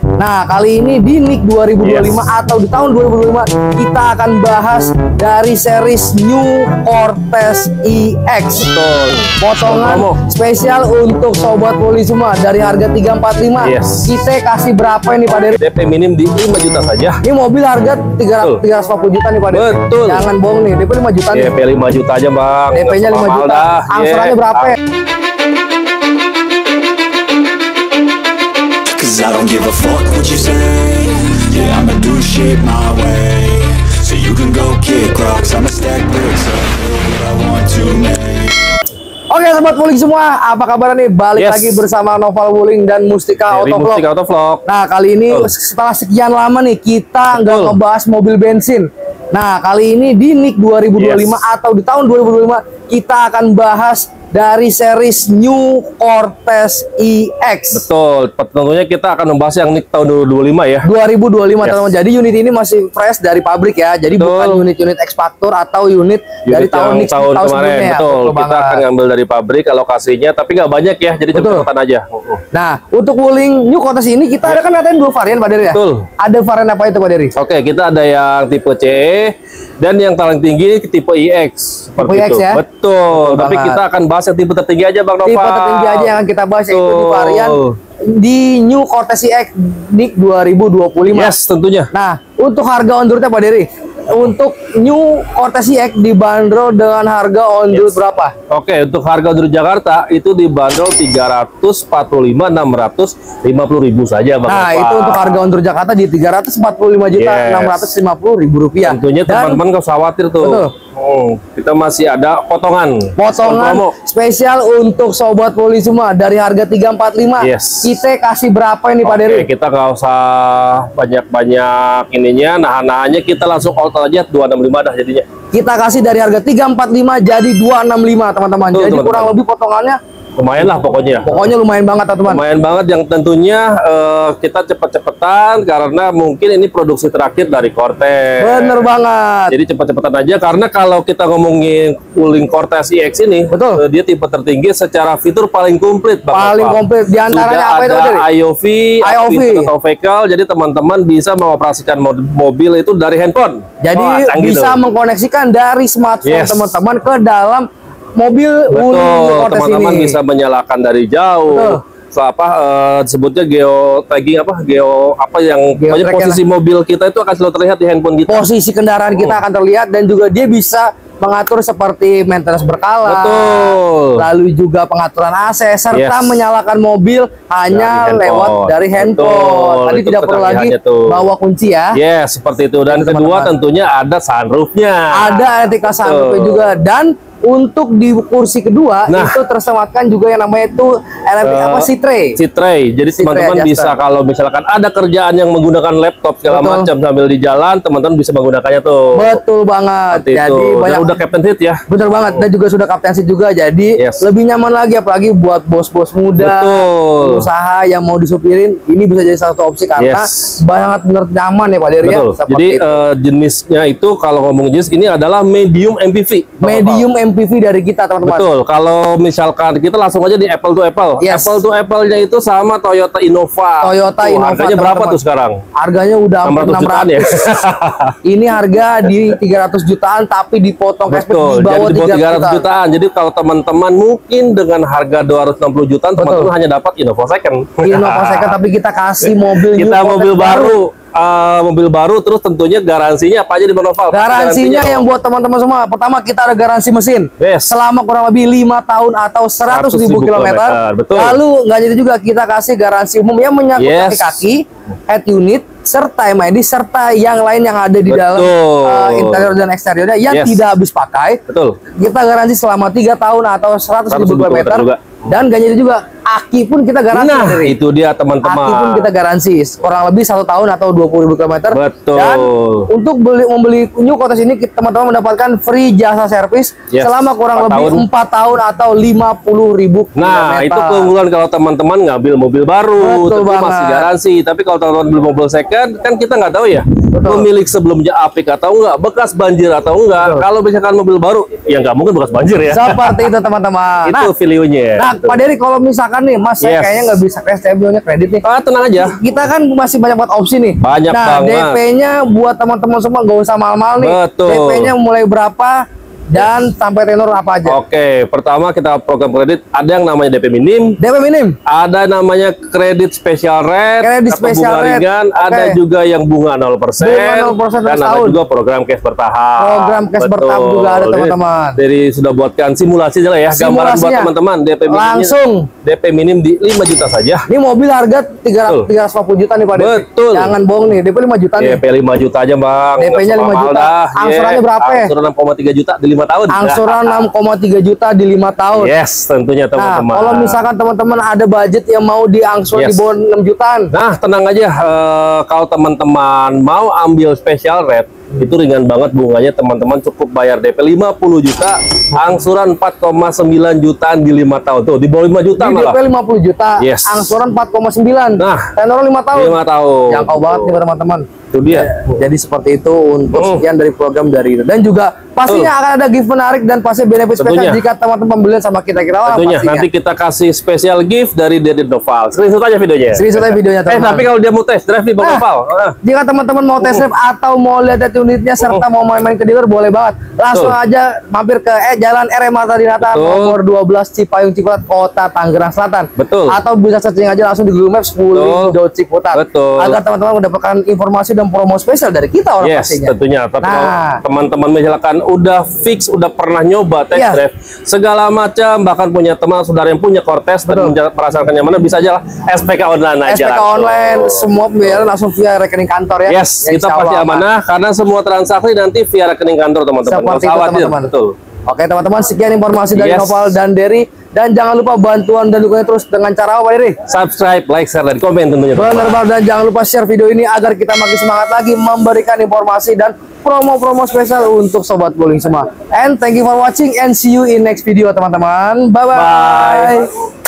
Nah, kali ini di NIK 2025 atau di tahun 2025 kita akan bahas dari series New Cortez EX. Betul. Potongan spesial untuk sobat poli semua dari harga 345. Kita kasih berapa ini Pak Dery? DP minim di 5 juta saja. Ini mobil harga 350 juta nih Pak Dery. Betul. Jangan bohong nih, DP 5 juta nih. DP 5 juta aja Bang. DP-nya 5 juta. Angsurannya berapa ya? I don't give a fuck what you say. Yeah, I'ma do shit my way. So you can go kick rocks, I'ma stack bricks up, build what I want to make. Oke sobat Wuling semua, apa kabar nih? Balik lagi bersama Noval Wuling dan Mustika Autovlog. Nah kali ini setelah sekian lama nih kita nggak ngebahas mobil bensin. Nah kali ini di NIK 2025 atau di tahun 2025 kita akan bahas dari series New Cortez EX. Betul, tentunya kita akan membahas yang NIK tahun 2025 ya. 2025 teman-teman. Jadi unit ini masih fresh dari pabrik ya. Jadi bukan unit-unit X Factor atau unit dari tahun NIK tahun kemarin. Sebelumnya. Betul, kita akan ngambil dari pabrik alokasinya, tapi nggak banyak ya. Jadi catatan aja. Nah, untuk Wuling New Cortez ini kita ada kan katanya 2 varian Pak Dery ya? Betul. Ada varian apa itu Pak Dery? Oke, kita ada yang tipe C dan yang paling tinggi tipe EX. Tipe EX ya? Betul. Tapi kita akan bahas yang tipe tertinggi aja Bang Nova. Tipe tertinggi aja yang kita bahas yaitu di varian di New Cortez EX NIK 2025. Yes, tentunya. Nah, untuk harga on road-nya Pak Dery, untuk New Cortez EX dibanderol dengan harga on road berapa? Oke, untuk harga on road Jakarta itu dibanderol 345.650.000 saja Bang. Nah, itu untuk harga on road Jakarta di 345.650.000 rupiah. Tentunya teman-teman nggak usah khawatir tuh. Kita masih ada potongan spesial untuk sobat poli semua dari harga 345. Kita kasih berapa ini Pak Dery? Kita nggak usah banyak-banyak ininya, nahan-nahannya kita langsung all aja 265 dah jadinya. Kita kasih dari harga 345 jadi 265 teman-teman. Jadi kurang lebih potongannya lumayan lah pokoknya. Pokoknya lumayan banget teman-teman. Lumayan banget yang tentunya kita cepet-cepetan karena mungkin ini produksi terakhir dari Cortez. Bener banget. Jadi cepet-cepetan aja karena kalau kita ngomongin Wuling Cortez EX ini, dia tipe tertinggi secara fitur paling komplit. Paling komplit. Di antaranya apa itu? Ada IOV, vehicle. Jadi teman-teman bisa mengoperasikan mobil itu dari handphone. Jadi bisa mengkoneksikan dari smartphone teman-teman ke dalam mobil. Teman-teman bisa menyalakan dari jauh. Disebutnya geo tagging posisi mobil kita itu akan selalu terlihat di handphone kita. Posisi kendaraan kita akan terlihat dan juga dia bisa mengatur seperti maintenance berkala. Lalu juga pengaturan AC serta menyalakan mobil hanya lewat dari handphone. Tadi tidak perlu lagi bawa kunci ya. Seperti itu. Dan kedua tentunya ada sunroofnya. Ada etika sunroofnya juga. Dan untuk di kursi kedua itu tersematkan juga yang namanya itu C-tray. Jadi teman-teman bisa kalau misalkan ada kerjaan yang menggunakan laptop segala macam sambil di jalan, teman-teman bisa menggunakannya tuh. Betul banget. Jadi banyak udah captain seat ya. Betul banget. Dan juga sudah captain seat juga. Jadi lebih nyaman lagi apalagi buat bos-bos muda, usaha yang mau disupirin, ini bisa jadi satu opsi karena benar nyaman ya Pak Dery. Jadi jenisnya itu kalau ngomong jenis ini adalah medium MPV. Medium MPV dari kita teman-teman. Betul. Kalau misalkan kita langsung aja di Apple to Apple. Apple to Apple-nya itu sama Toyota Innova. Harganya berapa tuh sekarang? Harganya udah 600 ya. Ini harga di 300 jutaan tapi dipotong cashback di bawah 300 jutaan. Jadi kalau teman-teman mungkin dengan harga 260 jutaan teman-teman hanya dapat Innova second. Innova second tapi kita kasih mobil baru. Mobil baru, terus tentunya garansinya apa aja di Noval? Garansinya yang buat teman-teman semua, pertama kita ada garansi mesin selama kurang lebih 5 tahun atau 100.000 kilometer. Lalu nggak jadi juga kita kasih garansi umum yang menyangkut kaki-kaki, head unit, serta MID, serta yang lain yang ada di dalam interior dan eksteriornya yang tidak habis pakai. Kita garansi selama 3 tahun atau 100.000 kilometer. Dan gak jadi juga aki pun kita garansi. Nah, itu dia teman-teman. Aki pun kita garansi kurang lebih 1 tahun atau 20.000 km. Betul. Dan untuk membeli New Cortez ini teman-teman mendapatkan free jasa servis selama kurang lebih 4 tahun atau 50.000 km. Nah, itu keunggulan kalau teman-teman ngambil mobil baru, itu masih garansi. Tapi kalau teman-teman beli mobil second, kan kita nggak tahu ya. Pemilik sebelumnya apik atau enggak, bekas banjir atau enggak. Kalau misalkan mobil baru, ya nggak mungkin bekas banjir ya. Seperti itu teman-teman. Itu value-nya. Nah, Pak Dery, kalau misalkan misalkan nih Mas, saya kayaknya nggak bisa cash, saya bilangnya kredit nih. Tenang aja. Kita kan masih banyak banget opsi nih. Banyak banget. DP-nya buat teman-teman semua nggak usah mahal-mahal nih. Betul. DP-nya mulai berapa? Dan sampai tenor apa aja? Oke, pertama kita program kredit ada yang namanya DP minim. DP minim. Ada namanya kredit special rate. Kredit special rate. Ringan. Ada juga yang bunga 0%. Bunga 0% dan ada juga program cash bertahap. Program cash bertahap juga ada teman-teman. Jadi sudah buatkan simulasi aja lah ya. Gambaran buat teman-teman. DP minim langsung. DP minim di 5 juta saja. Ini mobil harga 350 juta nih Pak. Betul. Jangan bohong nih. DP 5 juta nih. DP 5 juta aja Bang. DP-nya 5 juta. Angsurannya berapa? Angsuran 6,3 juta di 5 tahun. Angsuran 6,3 juta di 5 tahun. Yes, tentunya teman-teman. Nah, kalau misalkan teman-teman ada budget yang mau diangsur di bawah 6 jutaan. Nah, tenang aja. Kalau teman-teman mau ambil special rate, itu ringan banget bunganya. Teman-teman cukup bayar DP 50 juta, angsuran 4,9 jutaan di 5 tahun. Tuh, di bawah 5 juta di malah. DP 50 juta, angsuran 4,9. Nah, tenor 5 tahun. 5 tahun. Jangkau banget nih teman-teman. Itu dia. Jadi seperti itu untuk sekian dari program dari itu. Dan juga pastinya akan ada gift menarik dan pasti benefit spesial jika teman-teman pembelian sama kita-kita. Tentunya nanti kita kasih spesial gift dari Deddy Noval. Screenshot aja videonya. Screenshot aja videonya teman-teman. Tapi kalau dia mau test drive nih Bang Noval. Jika teman-teman mau test drive atau mau lihat unitnya serta mau main-main ke dealer, boleh banget. Langsung aja mampir ke Jalan RM Marta Dinata nomor 12 Cipayung Ciputat, Kota Tangerang Selatan. Betul. Atau bisa searching aja langsung di Google Maps Ciputat. Betul. Agar teman-teman mendapatkan informasi dan promo spesial dari kita orang pastinya. Tentunya. Tapi teman-teman misalkan udah fix, udah pernah nyoba test drive segala macam, bahkan punya teman saudara yang punya Cortez dan merasakan nyaman, bisa aja lah SPK online aja. SPK online, semua pembayaran langsung via rekening kantor ya. Yes, kita pasti amanah karena semua transaksi nanti via rekening kantor teman-teman. Seperti itu teman-teman. Betul. Oke teman-teman, sekian informasi dari Noval dan Derry. Dan jangan lupa bantuan dan dukungannya terus dengan cara apa, Derry? Subscribe, like, share, dan komen tentunya. Benar-benar, dan jangan lupa share video ini agar kita makin semangat lagi memberikan informasi dan promo-promo spesial untuk Sobat Wuling semua. And thank you for watching and see you in next video teman-teman. Bye-bye.